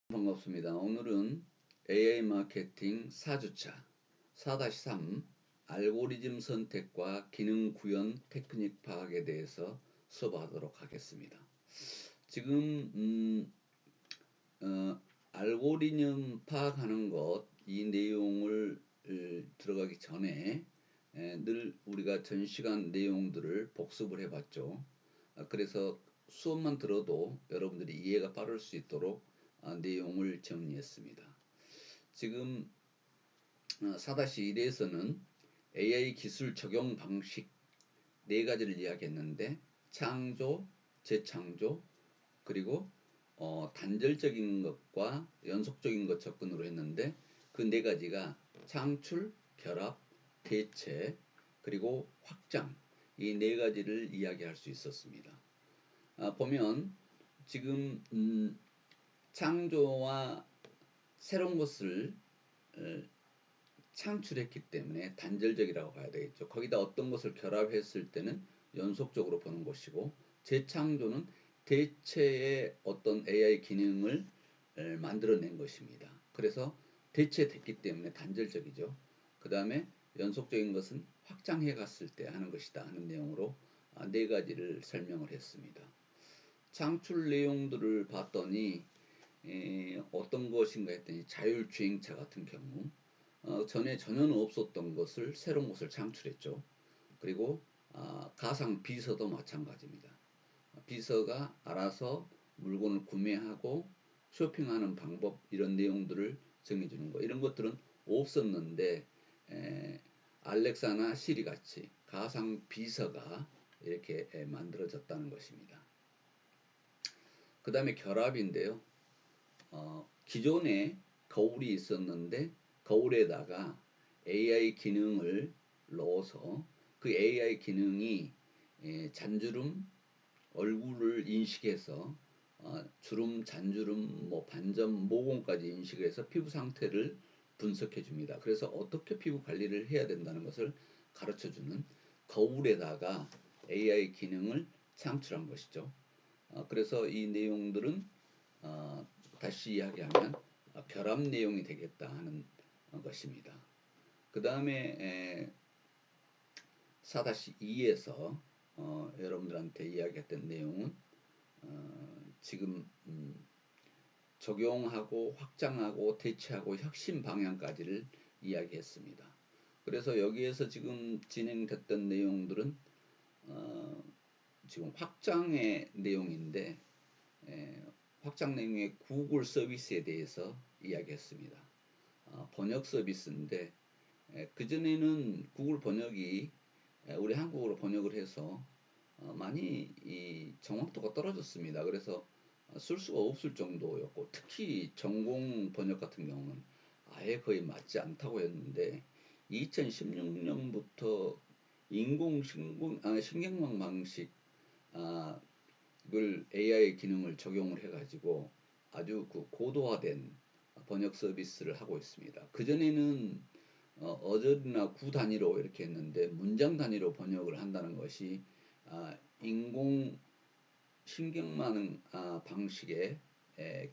반갑습니다. 오늘은 AI 마케팅 4주차 4-3 알고리즘 선택과 기능 구현 테크닉 파악에 대해서 수업하도록 하겠습니다. 지금 알고리즘 파악하는 것, 이 내용을 들어가기 전에 늘 우리가 전 시간 내용들을 복습을 해봤죠. 그래서 수업만 들어도 여러분들이 이해가 빠를 수 있도록 내용을 정리했습니다. 지금 4-1에서는 AI 기술 적용 방식 4가지를 이야기했는데, 창조, 재창조, 그리고 단절적인 것과 연속적인 것 접근으로 했는데, 그 4가지가 창출, 결합, 대체, 그리고 확장, 이 4가지를 이야기할 수 있었습니다. 보면 지금 창조와 새로운 것을 창출했기 때문에 단절적이라고 봐야 되겠죠. 거기다 어떤 것을 결합했을 때는 연속적으로 보는 것이고, 재창조는 대체의 어떤 AI 기능을 만들어낸 것입니다. 그래서 대체됐기 때문에 단절적이죠. 그 다음에 연속적인 것은 확장해 갔을 때 하는 것이다 하는 내용으로 4가지를 설명을 했습니다. 창출 내용들을 봤더니 어떤 것인가 했더니 자율주행차 같은 경우 전에 전혀 없었던 것을, 새로운 것을 창출했죠. 그리고 가상 비서도 마찬가지입니다. 비서가 알아서 물건을 구매하고 쇼핑하는 방법, 이런 내용들을 정해주는 거, 이런 것들은 없었는데 알렉사나 시리 같이 가상 비서가 이렇게 만들어졌다는 것입니다. 그 다음에 결합인데요. 기존에 거울이 있었는데 거울에다가 AI 기능을 넣어서 그 AI 기능이 잔주름, 얼굴을 인식해서 주름, 잔주름, 반점, 모공까지 인식해서 피부 상태를 분석해 줍니다. 그래서 어떻게 피부 관리를 해야 된다는 것을 가르쳐주는 거울에다가 AI 기능을 창출한 것이죠. 그래서 이 내용들은 다시 이야기하면 결합 내용이 되겠다 하는 것입니다. 그 다음에 4-2에서 여러분들한테 이야기했던 내용은 지금 적용하고 확장하고 대체하고 혁신 방향까지를 이야기했습니다. 그래서 여기에서 지금 진행됐던 내용들은 지금 확장의 내용인데, 확장 내용의 구글 서비스에 대해서 이야기했습니다. 번역 서비스인데, 그전에는 구글 번역이 우리 한국어로 번역을 해서 많이 이 정확도가 떨어졌습니다. 그래서 쓸 수가 없을 정도였고, 특히 전공 번역 같은 경우는 아예 거의 맞지 않다고 했는데, 2016년부터 신경망 방식 을 AI 기능을 적용을 해가지고 아주 그 고도화된 번역 서비스를 하고 있습니다. 그전에는 어절이나 구 단위로 이렇게 했는데, 문장 단위로 번역을 한다는 것이 인공 신경망 방식의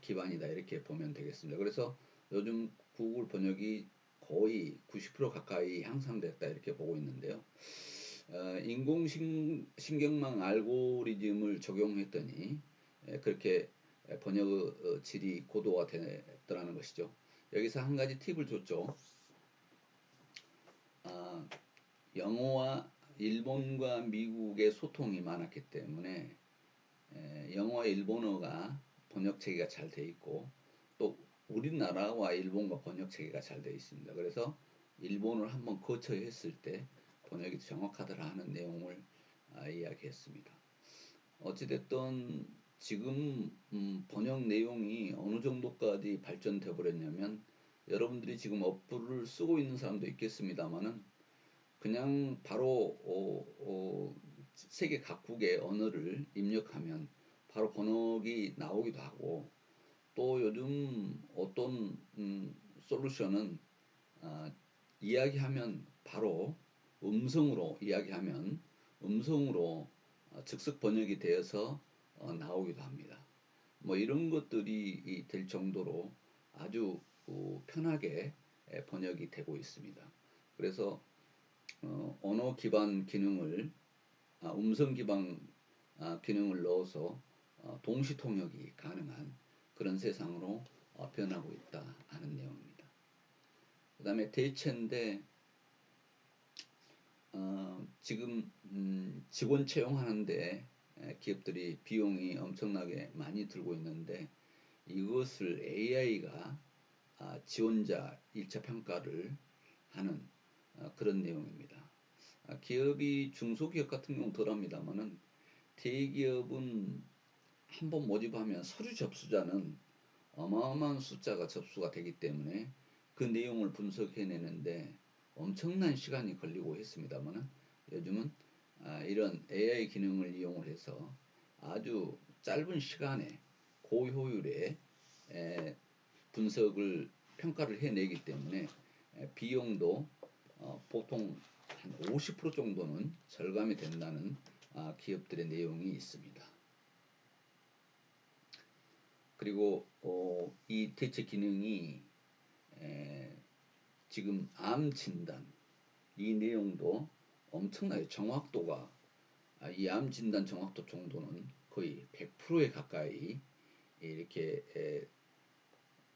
기반이다, 이렇게 보면 되겠습니다. 그래서 요즘 구글 번역이 거의 90% 가까이 향상됐다, 이렇게 보고 있는데요. 인공신경망 알고리즘을 적용했더니 그렇게 번역 질이 고도화됐더라는 것이죠. 여기서 한 가지 팁을 줬죠. 영어와 일본과 미국의 소통이 많았기 때문에 영어와 일본어가 번역체계가 잘 돼 있고, 또 우리나라와 일본과 번역체계가 잘 돼 있습니다. 그래서 일본을 한번 거쳐했을 때 번역이 정확하더라 하는 내용을 이야기했습니다. 어찌됐든 지금 번역 내용이 어느 정도까지 발전돼 버렸냐면, 여러분들이 지금 어플을 쓰고 있는 사람도 있겠습니다만은 그냥 바로 세계 각국의 언어를 입력하면 바로 번역이 나오기도 하고, 또 요즘 어떤 솔루션은 이야기하면 바로 음성으로 이야기하면 음성으로 즉석 번역이 되어서 나오기도 합니다. 뭐 이런 것들이 될 정도로 아주 편하게 번역이 되고 있습니다. 그래서 언어 기반 기능을 음성 기반 기능을 넣어서 동시 통역이 가능한 그런 세상으로 변하고 있다 하는 내용입니다. 그 다음에 대체인데 지금 직원 채용하는데 기업들이 비용이 엄청나게 많이 들고 있는데 이것을 AI가 지원자 1차 평가를 하는 그런 내용입니다. 기업이 중소기업 같은 경우는 덜합니다만은 대기업은 한번 모집하면 서류 접수자는 어마어마한 숫자가 접수가 되기 때문에 그 내용을 분석해내는데 엄청난 시간이 걸리고 했습니다만은 요즘은 이런 AI 기능을 이용을 해서 아주 짧은 시간에 고효율의 분석을 평가를 해내기 때문에 비용도 보통 한 50% 정도는 절감이 된다는 기업들의 내용이 있습니다. 그리고 이 대체 기능이 지금 암 진단 이 내용도 엄청나게 정확도가 이 암 진단 정확도 정도는 거의 100%에 가까이 이렇게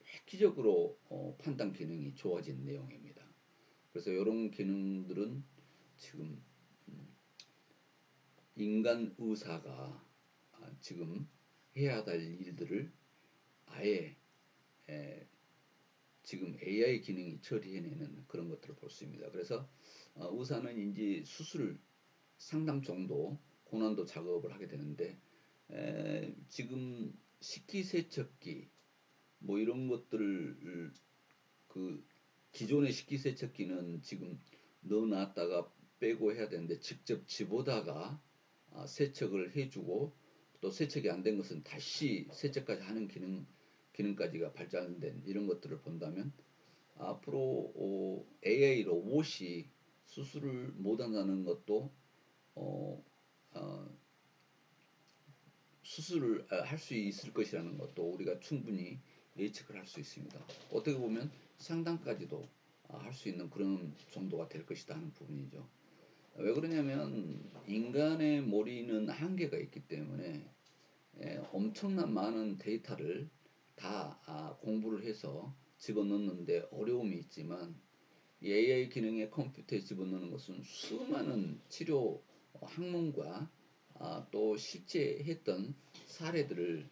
획기적으로 판단 기능이 좋아진 내용입니다. 그래서 이런 기능들은 지금 인간 의사가 지금 해야 될 일들을 아예 지금 AI 기능이 처리해내는 그런 것들을 볼 수 있습니다. 그래서 의사는 이제 수술 상당 정도 고난도 작업을 하게 되는데 지금 식기세척기 뭐 이런 것들을 그 기존의 식기세척기는 지금 넣어놨다가 빼고 해야 되는데 직접 집어다가 세척을 해주고 또 세척이 안 된 것은 다시 세척까지 하는 기능까지가 발전된 이런 것들을 본다면 앞으로 AI 로봇이 수술을 못한다는 것도 수술을 할 수 있을 것이라는 것도 우리가 충분히 예측을 할 수 있습니다. 어떻게 보면 상담까지도 할 수 있는 그런 정도가 될 것이다 하는 부분이죠. 왜 그러냐면 인간의 머리는 한계가 있기 때문에 엄청난 많은 데이터를 다 공부를 해서 집어넣는데 어려움이 있지만 이 AI 기능의 컴퓨터에 집어넣는 것은 수많은 치료 학문과 또 실제 했던 사례들을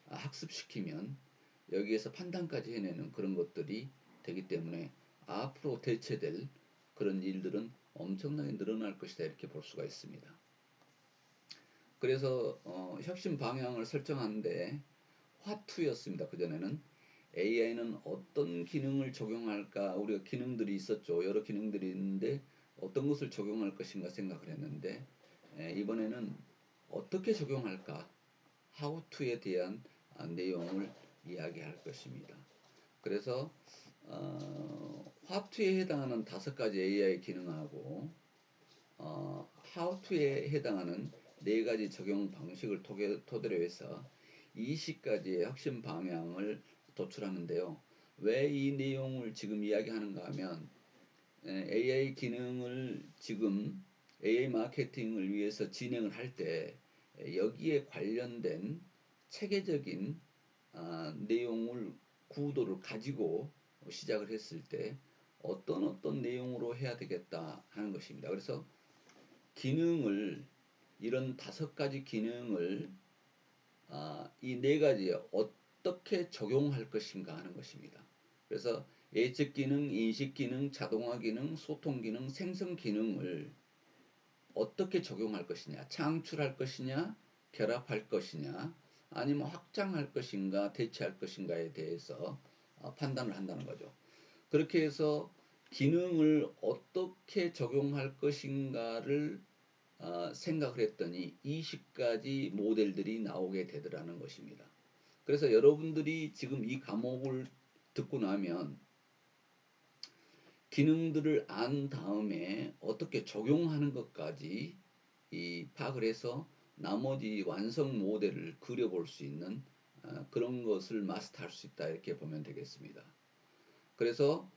학습시키면 여기에서 판단까지 해내는 그런 것들이 되기 때문에 앞으로 대체될 그런 일들은 엄청나게 늘어날 것이다 이렇게 볼 수가 있습니다. 그래서 혁신 방향을 설정하는데 화투였습니다. 그전에는 AI는 어떤 기능을 적용할까 우리가 기능들이 있었죠. 여러 기능들이 있는데 어떤 것을 적용할 것인가 생각을 했는데 이번에는 어떻게 적용할까 how to에 대한 내용을 이야기할 것입니다. 그래서 화투에 해당하는 5가지 AI 기능하고 how to에 해당하는 4가지 적용 방식을 토대로 해서 20가지의 혁신 방향을 도출하는데요. 왜 이 내용을 지금 이야기하는가 하면 AI 기능을 지금 AI 마케팅을 위해서 진행을 할 때 여기에 관련된 체계적인 내용을 구도를 가지고 시작을 했을 때 어떤 내용으로 해야 되겠다 하는 것입니다. 그래서 기능을 이런 5가지 기능을 이 4가지에 어떻게 적용할 것인가 하는 것입니다. 그래서 예측 기능, 인식 기능, 자동화 기능, 소통 기능, 생성 기능을 어떻게 적용할 것이냐, 창출할 것이냐, 결합할 것이냐, 아니면 확장할 것인가, 대체할 것인가에 대해서 판단을 한다는 거죠. 그렇게 해서 기능을 어떻게 적용할 것인가를 생각을 했더니 20가지 모델들이 나오게 되더라는 것입니다. 그래서 여러분들이 지금 이 과목을 듣고 나면 기능들을 안 다음에 어떻게 적용하는 것까지 파악을 해서 나머지 완성 모델을 그려볼 수 있는 그런 것을 마스터할 수 있다 이렇게 보면 되겠습니다. 그래서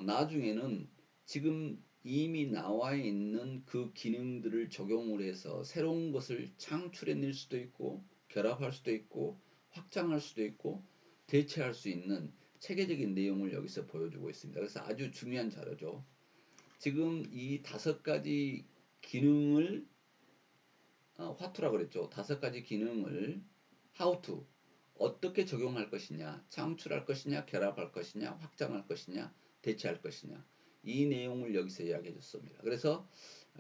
나중에는 지금 이미 나와 있는 그 기능들을 적용을 해서 새로운 것을 창출해낼 수도 있고 결합할 수도 있고 확장할 수도 있고 대체할 수 있는 체계적인 내용을 여기서 보여주고 있습니다. 그래서 아주 중요한 자료죠. 지금 이 5가지 기능을 화투라고 그랬죠. 5가지 기능을 how to 어떻게 적용할 것이냐, 창출할 것이냐, 결합할 것이냐, 확장할 것이냐, 대체할 것이냐 이 내용을 여기서 이야기해 줬습니다. 그래서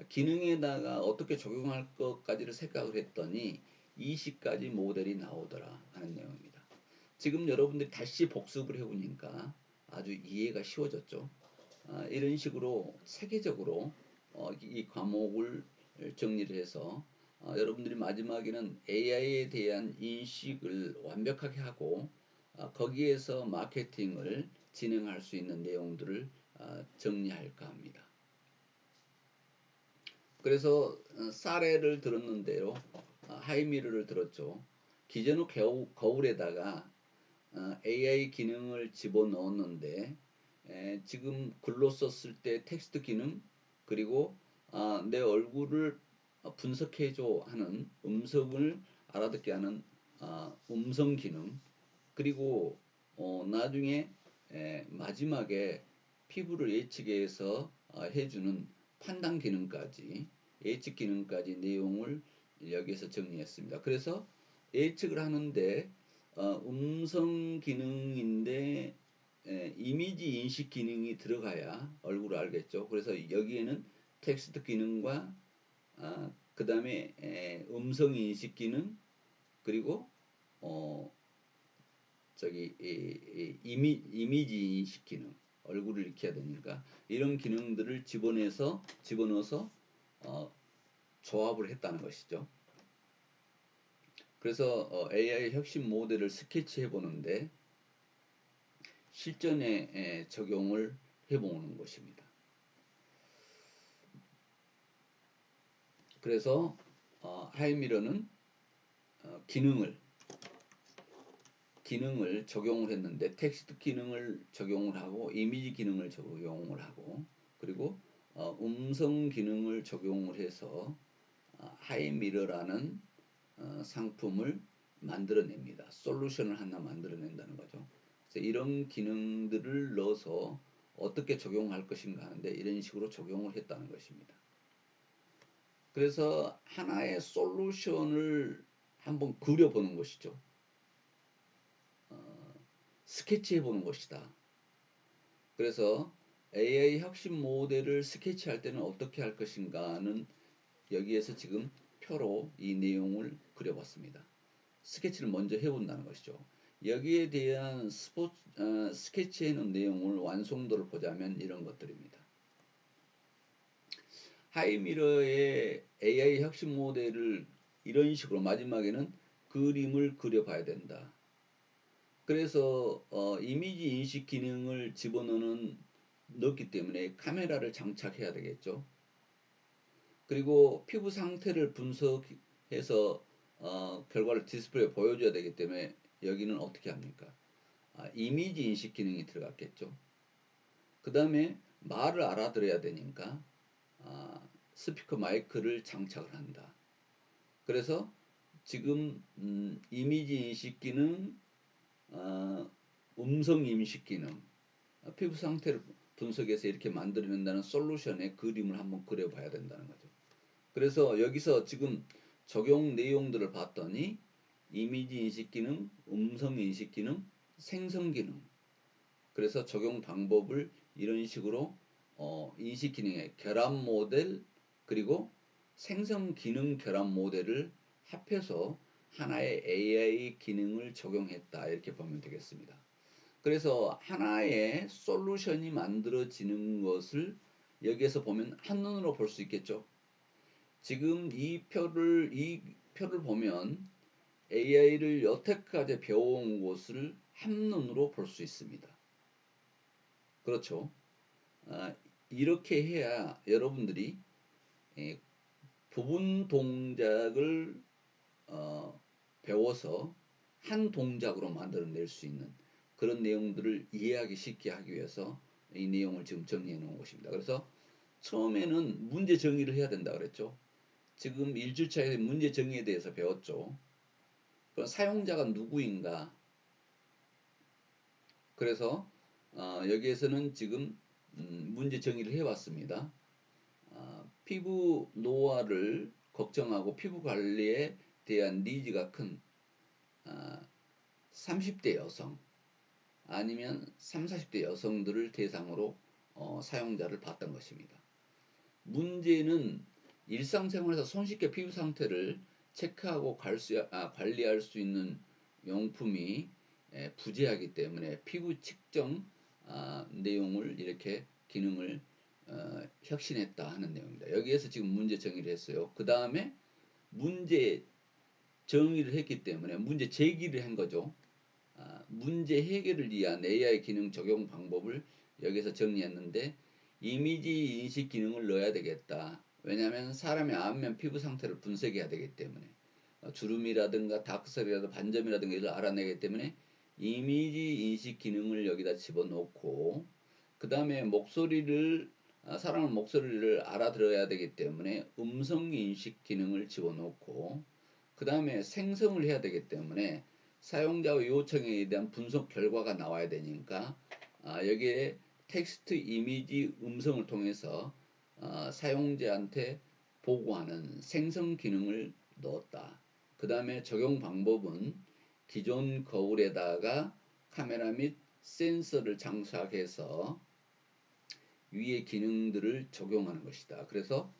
기능에다가 어떻게 적용할 것까지를 생각을 했더니 20가지 모델이 나오더라 하는 내용입니다. 지금 여러분들이 다시 복습을 해보니까 아주 이해가 쉬워졌죠. 이런 식으로 체계적으로 이 과목을 정리를 해서 여러분들이 마지막에는 AI에 대한 인식을 완벽하게 하고 거기에서 마케팅을 진행할 수 있는 내용들을 정리할까 합니다. 그래서 사례를 들었는데요. 하이미러를 들었죠. 기존의 거울에다가 AI 기능을 집어넣었는데 지금 글로 썼을 때 텍스트 기능 그리고 내 얼굴을 분석해줘 하는 음성을 알아듣게 하는 음성 기능 그리고 나중에 마지막에 피부를 예측해서 해주는 판단 기능까지 예측 기능까지 내용을 여기에서 정리했습니다. 그래서 예측을 하는데 음성 기능인데 이미지 인식 기능이 들어가야 얼굴을 알겠죠. 그래서 여기에는 텍스트 기능과 그 다음에 음성 인식 기능 그리고 이미지 인식 기능 얼굴을 익혀야 되니까 이런 기능들을 집어넣어서 조합을 했다는 것이죠. 그래서 AI 혁신 모델을 스케치해 보는데 실전에 적용을 해보는 것입니다. 그래서 하이미러는 기능을 적용을 했는데 텍스트 기능을 적용을 하고 이미지 기능을 적용을 하고 그리고 음성 기능을 적용을 해서 하이미러라는 상품을 만들어냅니다. 솔루션을 하나 만들어낸다는 거죠. 그래서 이런 기능들을 넣어서 어떻게 적용할 것인가 하는데 이런 식으로 적용을 했다는 것입니다. 그래서 하나의 솔루션을 한번 그려보는 것이죠. 스케치해보는 것이다. 그래서 AI 혁신 모델을 스케치할 때는 어떻게 할 것인가는 여기에서 지금 표로 이 내용을 그려봤습니다. 스케치를 먼저 해본다는 것이죠. 여기에 대한 스케치해놓은 내용을 완성도를 보자면 이런 것들입니다. 하이미러의 AI 혁신 모델을 이런 식으로 마지막에는 그림을 그려봐야 된다. 그래서 이미지 인식 기능을 넣기 때문에 카메라를 장착해야 되겠죠. 그리고 피부 상태를 분석해서 결과를 디스플레이에 보여줘야 되기 때문에 여기는 어떻게 합니까? 이미지 인식 기능이 들어갔겠죠. 그 다음에 말을 알아들어야 되니까 스피커 마이크를 장착을 한다. 그래서 지금 이미지 인식 기능, 음성 인식 기능, 피부 상태를 분석해서 이렇게 만들어낸다는 솔루션의 그림을 한번 그려봐야 된다는 거죠. 그래서 여기서 지금 적용 내용들을 봤더니 이미지 인식 기능, 음성 인식 기능, 생성 기능. 그래서 적용 방법을 이런 식으로 인식 기능의 결합 모델 그리고 생성 기능 결합 모델을 합해서 하나의 AI 기능을 적용했다 이렇게 보면 되겠습니다. 그래서 하나의 솔루션이 만들어지는 것을 여기에서 보면 한눈으로 볼 수 있겠죠. 지금 이 표를 보면 AI를 여태까지 배워온 것을 한눈으로 볼 수 있습니다. 그렇죠. 이렇게 해야 여러분들이 부분 동작을 배워서 한 동작으로 만들어낼 수 있는 그런 내용들을 이해하기 쉽게 하기 위해서 이 내용을 지금 정리해 놓은 것입니다. 그래서 처음에는 문제 정의를 해야 된다 그랬죠. 지금 1주차에서 문제 정의에 대해서 배웠죠. 그럼 사용자가 누구인가? 그래서 여기에서는 지금 문제 정의를 해왔습니다. 피부 노화를 걱정하고 피부 관리에 대한 니즈가 큰 30대 여성 아니면 30, 40대 여성들을 대상으로 사용자를 봤던 것입니다. 문제는 일상생활에서 손쉽게 피부 상태를 체크하고 관리할 수 있는 용품이 부재하기 때문에 피부 측정 내용을 이렇게 기능을 혁신했다 하는 내용입니다. 여기에서 지금 문제 정의를 했어요. 그 다음에 문제 정의를 했기 때문에 문제 제기를 한 거죠. 문제 해결을 위한 AI 기능 적용 방법을 여기서 정리했는데 이미지 인식 기능을 넣어야 되겠다. 왜냐하면 사람의 안면 피부 상태를 분석해야 되기 때문에 주름이라든가 다크서클이라든가 반점이라든가 이걸 알아내기 때문에 이미지 인식 기능을 여기다 집어넣고 그 다음에 사람의 목소리를 알아들어야 되기 때문에 음성 인식 기능을 집어넣고 그 다음에 생성을 해야 되기 때문에 사용자의 요청에 대한 분석 결과가 나와야 되니까 여기에 텍스트, 이미지, 음성을 통해서 사용자한테 보고하는 생성 기능을 넣었다. 그 다음에 적용 방법은 기존 거울에다가 카메라 및 센서를 장착해서 위의 기능들을 적용하는 것이다. 그래서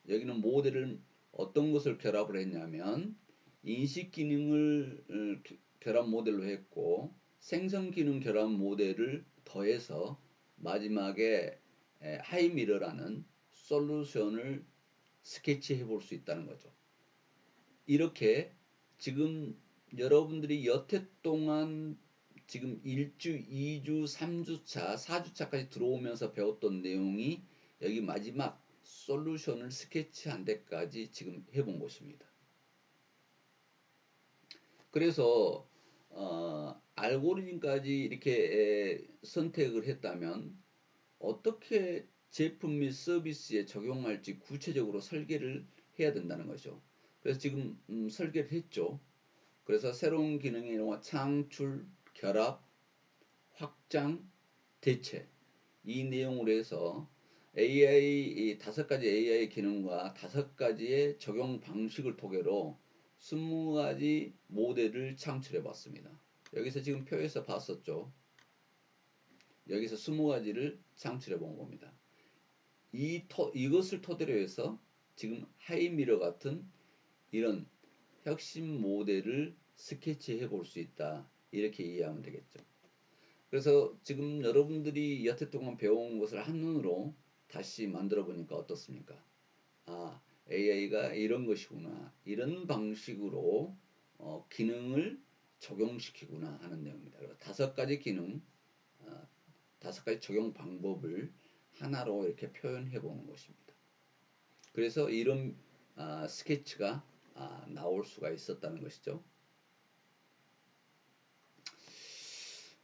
여기는 모델을 어떤 것을 결합을 했냐면 인식 기능을 결합 모델로 했고 생성 기능 결합 모델을 더해서 마지막에 하이미러라는 솔루션을 스케치해 볼 수 있다는 거죠. 이렇게 지금 여러분들이 여태 동안 지금 1주, 2주, 3주차, 4주차까지 들어오면서 배웠던 내용이 여기 마지막 솔루션을 스케치한 데까지 지금 해본 것입니다. 그래서 알고리즘까지 이렇게 선택을 했다면 어떻게 제품 및 서비스에 적용할지 구체적으로 설계를 해야 된다는 거죠. 그래서 지금 설계를 했죠. 그래서 새로운 기능의 창출, 결합, 확장, 대체 이 내용으로 해서 AI 5가지 AI 기능과 5가지의 적용 방식을 토대로 20가지 모델을 창출해 봤습니다. 여기서 지금 표에서 봤었죠. 여기서 20가지를 창출해 본 겁니다. 이것을 토대로 해서 지금 하이미러 같은 이런 혁신 모델을 스케치해 볼 수 있다. 이렇게 이해하면 되겠죠. 그래서 지금 여러분들이 여태 동안 배워온 것을 한눈으로 다시 만들어 보니까 어떻습니까? AI가 이런 것이구나. 이런 방식으로 기능을 적용시키구나 하는 내용입니다. 5가지 기능, 5가지 적용 방법을 하나로 이렇게 표현해 보는 것입니다. 그래서 이런 스케치가 나올 수가 있었다는 것이죠.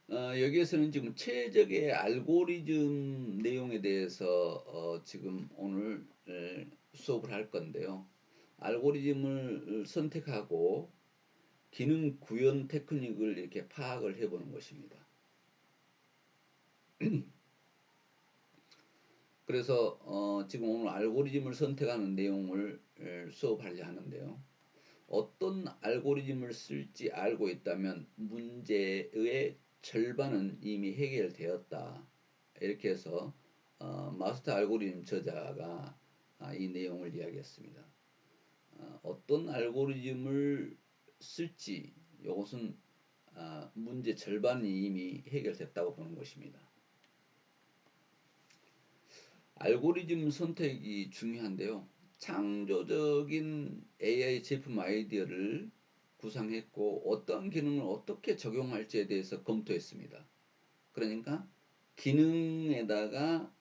여기에서는 지금 최적의 알고리즘 내용에 대해서 지금 오늘 수업을 할 건데요. 알고리즘을 선택하고 기능 구현 테크닉을 이렇게 파악을 해보는 것입니다. 그래서 지금 오늘 알고리즘을 선택하는 내용을 수업하려 하는데요. 어떤 알고리즘을 쓸지 알고 있다면 문제의 절반은 이미 해결되었다. 이렇게 해서 마스터 알고리즘 저자가 이 내용을 이야기했습니다. 어떤 알고리즘을 쓸지 이것은 문제 절반이 이미 해결됐다고 보는 것입니다. 알고리즘 선택이 중요한데요. 창조적인 AI 제품 아이디어를 구상했고 어떤 기능을 어떻게 적용할지에 대해서 검토했습니다. 그러니까 기능에다가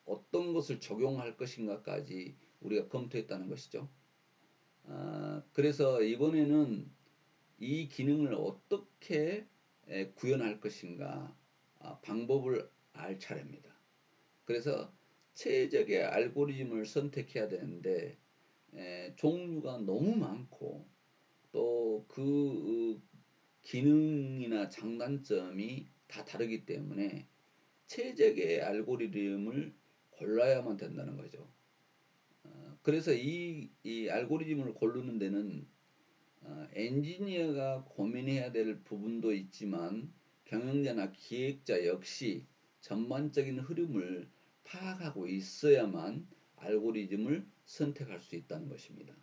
어떤 것을 적용할 것인가까지 우리가 검토했다는 것이죠. 그래서 이번에는 이 기능을 어떻게 구현할 것인가 방법을 알 차례입니다. 그래서 최적의 알고리즘을 선택해야 되는데 종류가 너무 많고 또 그 기능이나 장단점이 다 다르기 때문에 최적의 알고리즘을 골라야만 된다는 거죠. 그래서 이 알고리즘을 고르는 데는 엔지니어가 고민해야 될 부분도 있지만 경영자나 기획자 역시 전반적인 흐름을 파악하고 있어야만 알고리즘을 선택할 수 있다는 것입니다.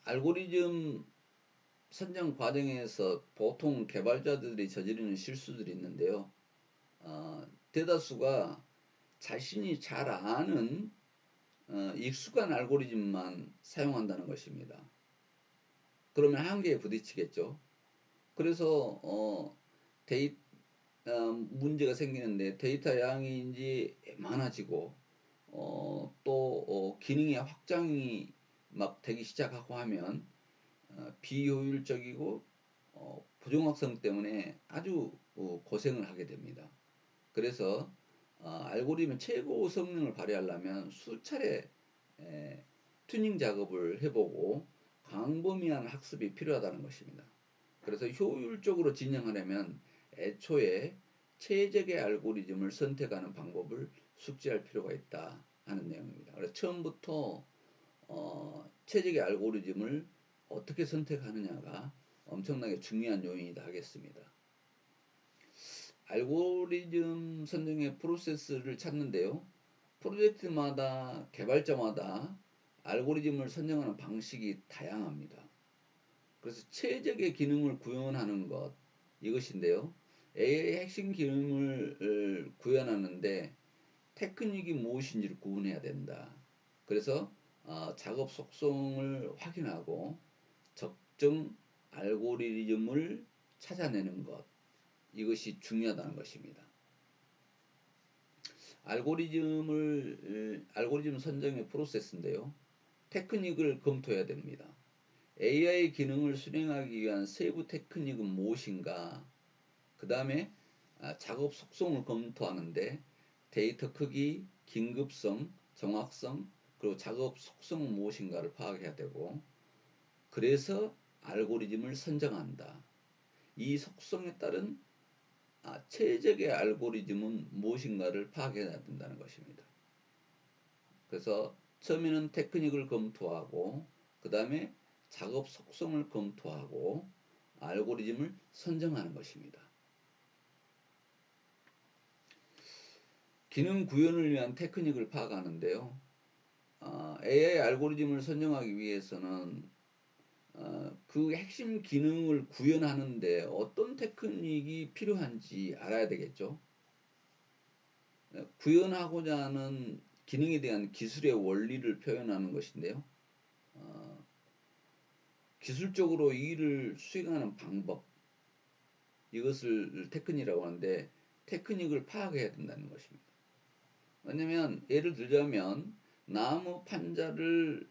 알고리즘 선정 과정에서 보통 개발자들이 저지르는 실수들이 있는데요. 대다수가 자신이 잘 아는 익숙한 알고리즘만 사용한다는 것입니다. 그러면 한계에 부딪히겠죠. 그래서 문제가 생기는데 데이터 양이 이제 많아지고 또 기능의 확장이 막 되기 시작하고 하면 비효율적이고 부정확성 때문에 아주 고생을 하게 됩니다. 그래서 알고리즘 최고 성능을 발휘하려면 수차례 튜닝 작업을 해보고 광범위한 학습이 필요하다는 것입니다. 그래서 효율적으로 진행하려면 애초에 최적의 알고리즘을 선택하는 방법을 숙지할 필요가 있다 하는 내용입니다. 그래서 처음부터 최적의 알고리즘을 어떻게 선택하느냐가 엄청나게 중요한 요인이다 하겠습니다. 알고리즘 선정의 프로세스를 찾는데요. 프로젝트마다 개발자마다 알고리즘을 선정하는 방식이 다양합니다. 그래서 최적의 기능을 구현하는 것 이것인데요. AI 핵심 기능을 구현하는데 테크닉이 무엇인지를 구분해야 된다. 그래서 작업 속성을 확인하고 적정 알고리즘을 찾아내는 것 이것이 중요하다는 것입니다. 알고리즘 선정의 프로세스인데요. 테크닉을 검토해야 됩니다. AI 기능을 수행하기 위한 세부 테크닉은 무엇인가? 그 다음에 작업 속성을 검토하는데 데이터 크기, 긴급성, 정확성, 그리고 작업 속성은 무엇인가를 파악해야 되고 그래서 알고리즘을 선정한다. 이 속성에 따른 최적의 알고리즘은 무엇인가를 파악해야 된다는 것입니다. 그래서 처음에는 테크닉을 검토하고 그 다음에 작업 속성을 검토하고 알고리즘을 선정하는 것입니다. 기능 구현을 위한 테크닉을 파악하는데요. AI 알고리즘을 선정하기 위해서는 그 핵심 기능을 구현하는데 어떤 테크닉이 필요한지 알아야 되겠죠. 구현하고자 하는 기능에 대한 기술의 원리를 표현하는 것인데요. 기술적으로 이 일을 수행하는 방법 이것을 테크닉이라고 하는데 테크닉을 파악해야 된다는 것입니다. 왜냐하면 예를 들자면 나무 판자를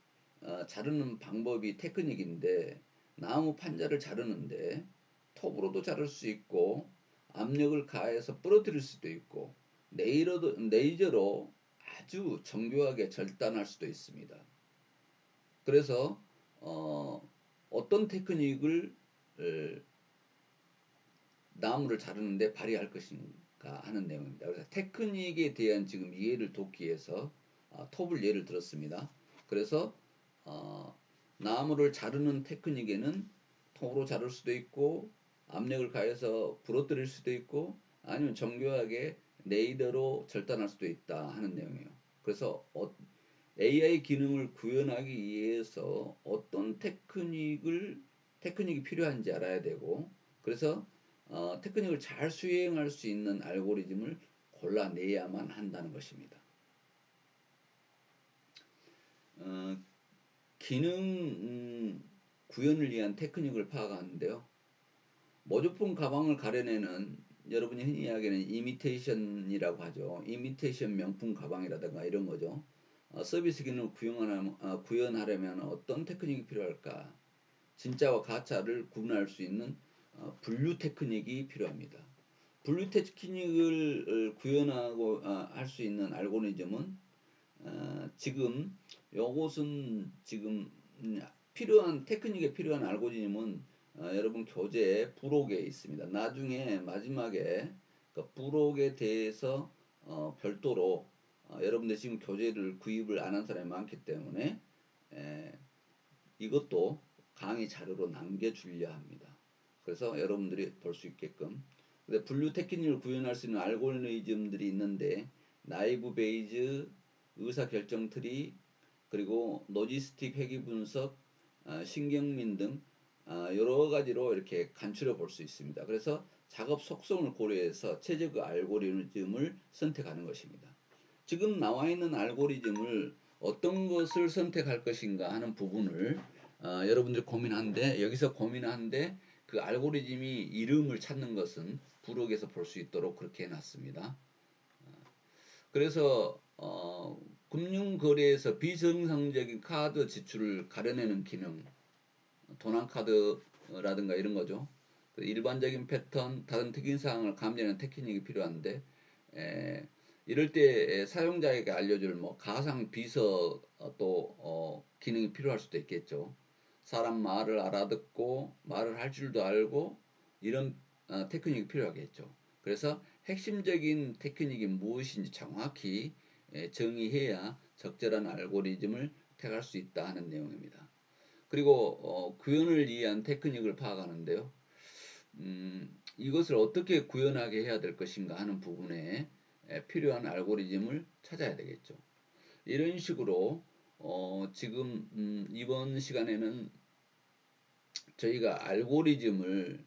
자르는 방법이 테크닉인데 나무 판자를 자르는데 톱으로도 자를 수 있고 압력을 가해서 부러뜨릴 수도 있고 레이저로 아주 정교하게 절단할 수도 있습니다. 그래서 어떤 테크닉을 나무를 자르는데 발휘할 것인가 하는 내용입니다. 그래서 테크닉에 대한 지금 이해를 돕기 위해서 톱을 예를 들었습니다. 그래서 나무를 자르는 테크닉에는 톱으로 자를 수도 있고 압력을 가해서 부러뜨릴 수도 있고 아니면 정교하게 레이더로 절단할 수도 있다 하는 내용이에요. 그래서 AI 기능을 구현하기 위해서 어떤 테크닉이 필요한지 알아야 되고 그래서 테크닉을 잘 수행할 수 있는 알고리즘을 골라내야만 한다는 것입니다. 기능 구현을 위한 테크닉을 파악하는데요. 모조품 가방을 가려내는 여러분이 흔히 이야기하는 이미테이션이라고 하죠. 이미테이션 명품 가방이라든가 이런 거죠. 서비스 기능을 구현하려면 어떤 테크닉이 필요할까? 진짜와 가짜를 구분할 수 있는 분류 테크닉이 필요합니다. 분류 테크닉을 구현하고 할 수 있는 알고리즘은 지금 요것은 지금 필요한 테크닉에 필요한 알고리즘은 여러분 교재 부록에 있습니다. 나중에 마지막에 그 부록에 대해서 별도로 여러분들 지금 교재를 구입을 안 한 사람이 많기 때문에 이것도 강의 자료로 남겨주려 합니다. 그래서 여러분들이 볼 수 있게끔. 근데 분류 테크닉을 구현할 수 있는 알고리즘들이 있는데 나이브 베이즈, 의사결정 트리, 그리고 로지스틱 회귀 분석, 신경민 등 여러 가지로 이렇게 간추려 볼 수 있습니다. 그래서 작업 속성을 고려해서 최적의 알고리즘을 선택하는 것입니다. 지금 나와 있는 알고리즘을 어떤 것을 선택할 것인가 하는 부분을 여러분들 고민하는데 여기서 고민하는데 그 알고리즘이 이름을 찾는 것은 부록에서 볼 수 있도록 그렇게 해놨습니다. 그래서 금융거래에서 비정상적인 카드 지출을 가려내는 기능, 도난카드라든가 이런 거죠. 일반적인 패턴, 다른 특이사항을 감지하는 테크닉이 필요한데 이럴 때 사용자에게 알려줄 뭐 가상 비서 또 기능이 필요할 수도 있겠죠. 사람 말을 알아듣고 말을 할 줄도 알고 이런 테크닉이 필요하겠죠. 그래서 핵심적인 테크닉이 무엇인지 정확히 정의해야 적절한 알고리즘을 택할 수 있다 하는 내용입니다. 그리고 구현을 위한 테크닉을 파악하는데요. 이것을 어떻게 구현하게 해야 될 것인가 하는 부분에 필요한 알고리즘을 찾아야 되겠죠. 이런 식으로 지금 이번 시간에는 저희가 알고리즘을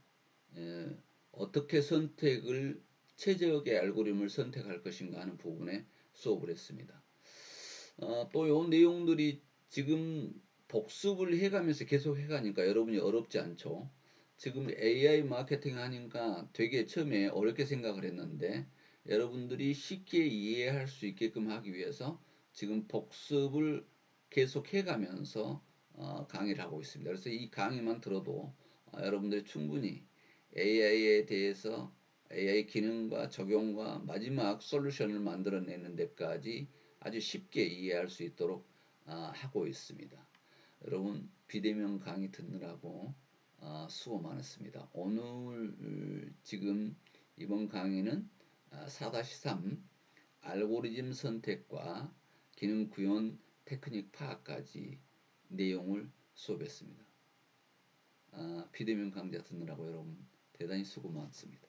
어떻게 선택을 최적의 알고리즘을 선택할 것인가 하는 부분에 수업을 했습니다. 또 요 내용들이 지금 복습을 해가면서 계속 해가니까 여러분이 어렵지 않죠. 지금 AI 마케팅 하니까 되게 처음에 어렵게 생각을 했는데 여러분들이 쉽게 이해할 수 있게끔 하기 위해서 지금 복습을 계속 해가면서 강의를 하고 있습니다. 그래서 이 강의만 들어도 여러분들이 충분히 AI에 대해서 AI 기능과 적용과 마지막 솔루션을 만들어내는 데까지 아주 쉽게 이해할 수 있도록 하고 있습니다. 여러분 비대면 강의 듣느라고 수고 많았습니다. 오늘 지금 이번 강의는 4-3 알고리즘 선택과 기능 구현 테크닉 파악까지 내용을 수업했습니다. 비대면 강좌 듣느라고 여러분 대단히 수고 많습니다.